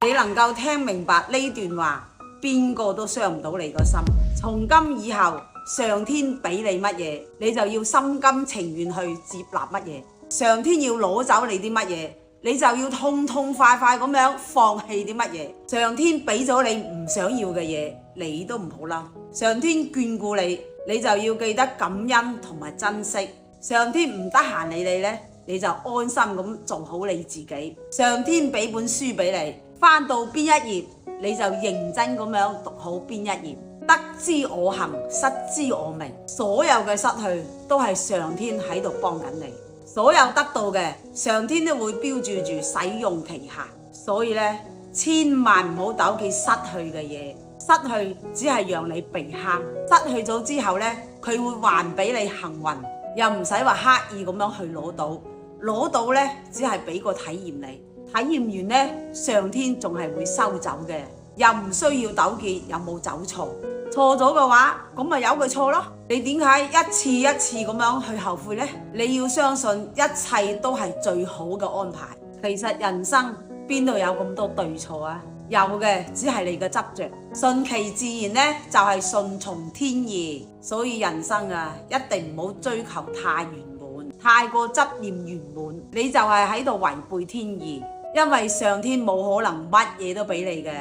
你能夠聽明白呢段話，邊個都傷唔到你個心。從今以後，上天俾你乜嘢，你就要心甘情願去接納乜嘢。上天要攞走你啲乜嘢，你就要痛痛快快咁樣放棄啲乜嘢。上天俾咗你唔想要嘅嘢，你都唔好嬲。上天眷顧你，你就要記得感恩同埋珍惜。上天唔得閒理你呢，你就安心咁做好你自己。上天俾本書俾你，翻到邊一頁你就認真咁樣讀好邊一頁。得之我幸，失之我命。所有嘅失去都係上天喺度幫緊你，所有得到嘅上天都會標注住使用期限。所以呢，千萬唔好糾結失去嘅嘢，失去只係讓你避坑。失去咗之後呢，佢會還俾你幸運，又唔使話刻意咁樣去攞到。攞到呢，只係俾個體驗你，體驗完呢，上天仲係會收走嘅，又唔需要糾結有冇走錯。錯咗嘅話，咁咪由佢錯咯。你點解一次一次咁樣去後悔呢？你要相信一切都係最好嘅安排。其實人生邊度有咁多對錯啊？有嘅只係你嘅執着。順其自然呢，就係順從天意。所以人生啊，一定唔好追求太圓滿，太過執念圓滿，你就係喺度違背天意。因為上天冇可能乜嘢都俾你嘅，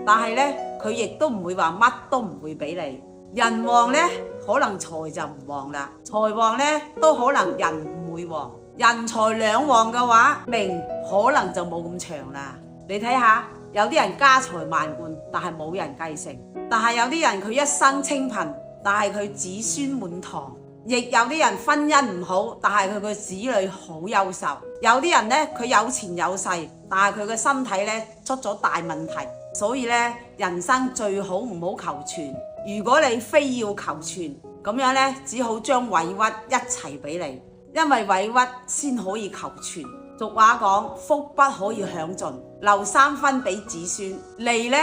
但係呢，佢亦都唔會話乜都唔會俾你。人旺呢，可能財就唔旺啦；財旺呢，都可能人唔會旺。人財兩旺嘅話，命可能就冇咁長啦。你睇下，有啲人家財萬貫，但係冇人繼承；但係有啲人佢一生清貧，但係佢子孫滿堂。亦有啲人婚姻唔好，但係佢個子女好優秀。有啲人呢，佢有錢有勢，但係佢個身體呢出咗大問題。所以呢，人生最好唔好求全。如果你非要求全，咁樣呢，只好將委屈一齊俾你，因為委屈先可以求全。俗話講，福不可以享盡，留3分俾子孫；利呢，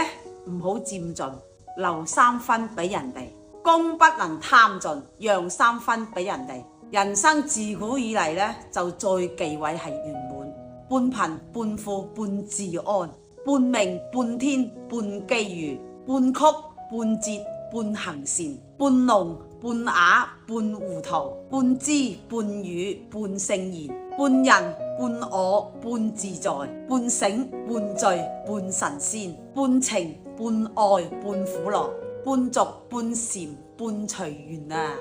唔好佔盡，留3分俾人哋。功不能貪盡，讓3分俾人哋。人生自古以嚟呢，就最忌諱係圓滿，半貧半富半自安，半命半天半機遇，半曲半折半行善，半聾半啞半糊塗，半知半語半聖賢，半人半我半自在，半醒半醉半神仙，半情半愛半苦樂，半俗半禪半隨緣啊！